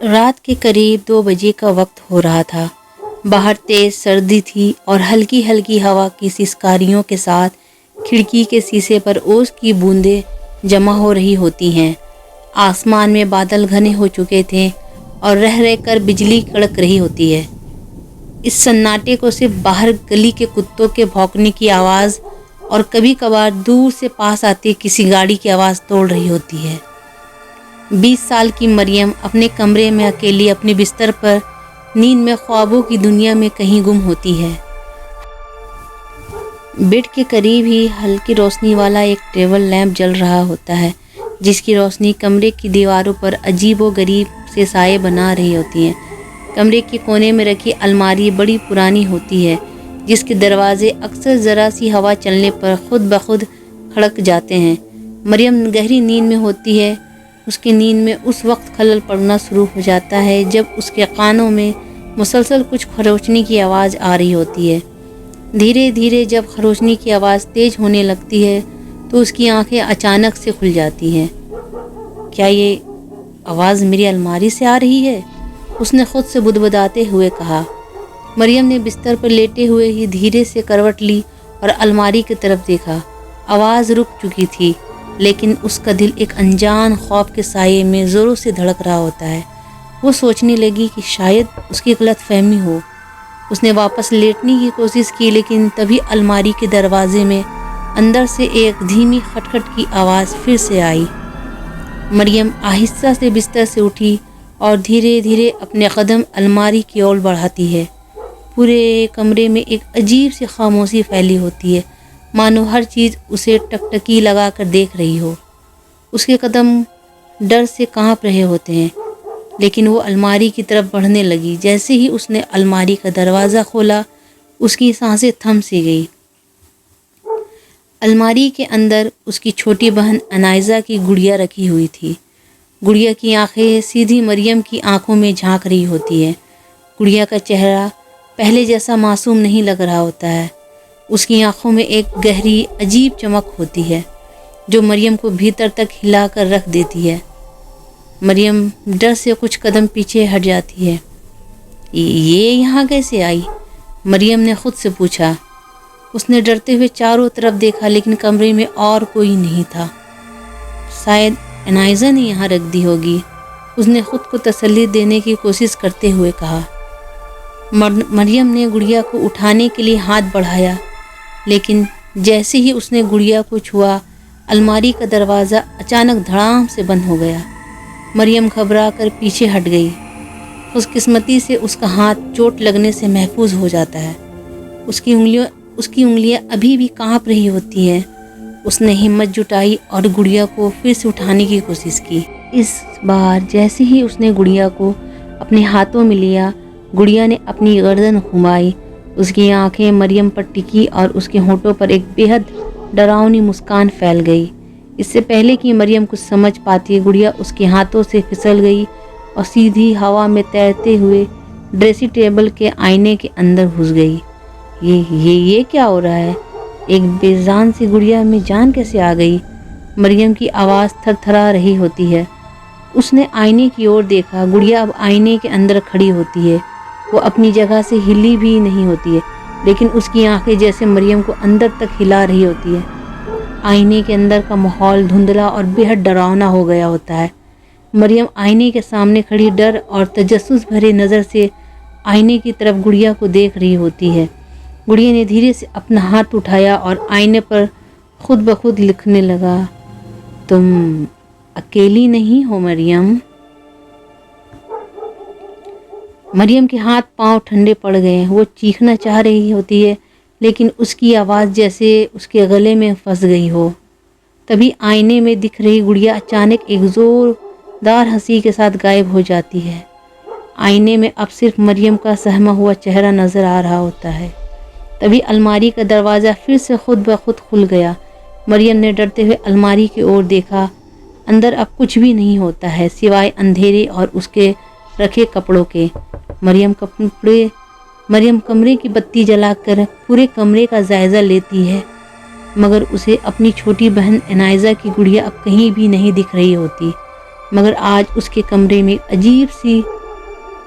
رات کے قریب 2 بجے کا وقت ہو رہا تھا۔ باہر تیز سردی تھی اور ہلکی ہلکی ہوا کی سسکاریوں کے ساتھ کھڑکی کے شیشے پر اوس کی بوندیں جمع ہو رہی ہوتی ہیں۔ آسمان میں بادل گھنے ہو چکے تھے اور رہ رہ کر بجلی کڑک رہی ہوتی ہے۔ اس سناٹے کو صرف باہر گلی کے کتوں کے بھونکنے کی آواز اور کبھی کبھار دور سے پاس آتی کسی گاڑی کی آواز توڑ رہی ہوتی ہے۔ 20 سال کی مریم اپنے کمرے میں اکیلی اپنے بستر پر نیند میں خوابوں کی دنیا میں کہیں گم ہوتی ہے۔ بیڈ کے قریب ہی ہلکی روشنی والا ایک ٹیبل لیمپ جل رہا ہوتا ہے، جس کی روشنی کمرے کی دیواروں پر عجیب و غریب سے سائے بنا رہی ہوتی ہے۔ کمرے کے کونے میں رکھی الماری بڑی پرانی ہوتی ہے، جس کے دروازے اکثر ذرا سی ہوا چلنے پر خود بخود کھڑک جاتے ہیں۔ مریم گہری نیند میں ہوتی ہے۔ اس کی نیند میں اس وقت خلل پڑنا شروع ہو جاتا ہے جب اس کے کانوں میں مسلسل کچھ خروچنے کی آواز آ رہی ہوتی ہے۔ دھیرے دھیرے جب خروچنے کی آواز تیز ہونے لگتی ہے تو اس کی آنکھیں اچانک سے کھل جاتی ہیں۔ کیا یہ آواز میری الماری سے آ رہی ہے؟ اس نے خود سے بدبداتے ہوئے کہا۔ مریم نے بستر پر لیٹے ہوئے ہی دھیرے سے کروٹ لی اور الماری کی طرف دیکھا۔ آواز رک چکی تھی، لیکن اس کا دل ایک انجان خوف کے سائے میں زوروں سے دھڑک رہا ہوتا ہے۔ وہ سوچنے لگی کہ شاید اس کی غلط فہمی ہو۔ اس نے واپس لیٹنے کی کوشش کی، لیکن تبھی الماری کے دروازے میں اندر سے ایک دھیمی کھٹکھٹ کی آواز پھر سے آئی۔ مریم آہستہ سے بستر سے اٹھی اور دھیرے دھیرے اپنے قدم الماری کی اور بڑھاتی ہے۔ پورے کمرے میں ایک عجیب سی خاموشی پھیلی ہوتی ہے، مانو ہر چیز اسے ٹکٹکی لگا کر دیکھ رہی ہو۔ اس کے قدم ڈر سے کانپ رہے ہوتے ہیں، لیکن وہ الماری کی طرف بڑھنے لگی۔ جیسے ہی اس نے الماری کا دروازہ کھولا، اس کی سانسیں تھم سی گئی۔ الماری کے اندر اس کی چھوٹی بہن انائزہ کی گڑیا رکھی ہوئی تھی۔ گڑیا کی آنکھیں سیدھی مریم کی آنکھوں میں جھانک رہی ہوتی ہیں۔ گڑیا کا چہرہ پہلے جیسا معصوم نہیں لگ رہا ہوتا ہے۔ اس کی آنکھوں میں ایک گہری عجیب چمک ہوتی ہے جو مریم کو بھیتر تک ہلا کر رکھ دیتی ہے۔ مریم ڈر سے کچھ قدم پیچھے ہٹ جاتی ہے۔ یہ یہاں کیسے آئی؟ مریم نے خود سے پوچھا۔ اس نے ڈرتے ہوئے چاروں طرف دیکھا، لیکن کمرے میں اور کوئی نہیں تھا۔ شاید انائزہ نے یہاں رکھ دی ہوگی، اس نے خود کو تسلی دینے کی کوشش کرتے ہوئے کہا۔ مریم نے گڑیا کو اٹھانے کے لیے ہاتھ بڑھایا، لیکن جیسے ہی اس نے گڑیا کو چھوا، الماری کا دروازہ اچانک دھڑام سے بند ہو گیا۔ مریم گھبرا کر پیچھے ہٹ گئی۔ خوش قسمتی سے اس کا ہاتھ چوٹ لگنے سے محفوظ ہو جاتا ہے۔ اس کی انگلیاں ابھی بھی کانپ رہی ہوتی ہیں۔ اس نے ہمت جٹائی اور گڑیا کو پھر سے اٹھانے کی کوشش کی۔ اس بار جیسے ہی اس نے گڑیا کو اپنے ہاتھوں میں لیا، گڑیا نے اپنی گردن گھمائی۔ اس کی آنکھیں مریم پر ٹکی اور اس کے ہونٹوں پر ایک بے حد ڈراؤنی مسکان پھیل گئی۔ اس سے پہلے کہ مریم کچھ سمجھ پاتی، گڑیا اس کے ہاتھوں سے پھسل گئی اور سیدھی ہوا میں تیرتے ہوئے ڈریسنگ ٹیبل کے آئینے کے اندر گھس گئی۔ یہ کیا ہو رہا ہے؟ ایک بے جان سی گڑیا میں جان کیسے آ گئی؟ مریم کی آواز تھر تھرا رہی ہوتی ہے۔ اس نے آئینے کی اور دیکھا۔ گڑیا اب آئینے کے اندر کھڑی ہوتی ہے۔ وہ اپنی جگہ سے ہلی بھی نہیں ہوتی ہے، لیکن اس کی آنکھیں جیسے مریم کو اندر تک ہلا رہی ہوتی ہے۔ آئینے کے اندر کا ماحول دھندلا اور بے حد ڈراؤنا ہو گیا ہوتا ہے۔ مریم آئینے کے سامنے کھڑی ڈر اور تجسس بھرے نظر سے آئینے کی طرف گڑیا کو دیکھ رہی ہوتی ہے۔ گڑیا نے دھیرے سے اپنا ہاتھ اٹھایا اور آئینے پر خود بخود لکھنے لگا، تم اکیلی نہیں ہو مریم۔ مریم کے ہاتھ پاؤں ٹھنڈے پڑ گئے۔ وہ چیخنا چاہ رہی ہوتی ہے، لیکن اس کی آواز جیسے اس کے گلے میں پھنس گئی ہو۔ تبھی آئینے میں دکھ رہی گڑیا اچانک ایک زوردار ہنسی کے ساتھ غائب ہو جاتی ہے۔ آئینے میں اب صرف مریم کا سہما ہوا چہرہ نظر آ رہا ہوتا ہے۔ تبھی الماری کا دروازہ پھر سے خود بخود کھل گیا۔ مریم نے ڈرتے ہوئے الماری کی اور دیکھا۔ اندر اب کچھ بھی نہیں ہوتا ہے سوائے اندھیرے اور اس کے رکھے کپڑوں کے۔ مریم کمرے کی بتی جلا کر پورے کمرے کا جائزہ لیتی ہے، مگر اسے اپنی چھوٹی بہن انائزہ کی گڑیا اب کہیں بھی نہیں دکھ رہی ہوتی۔ مگر آج اس کے کمرے میں عجیب سی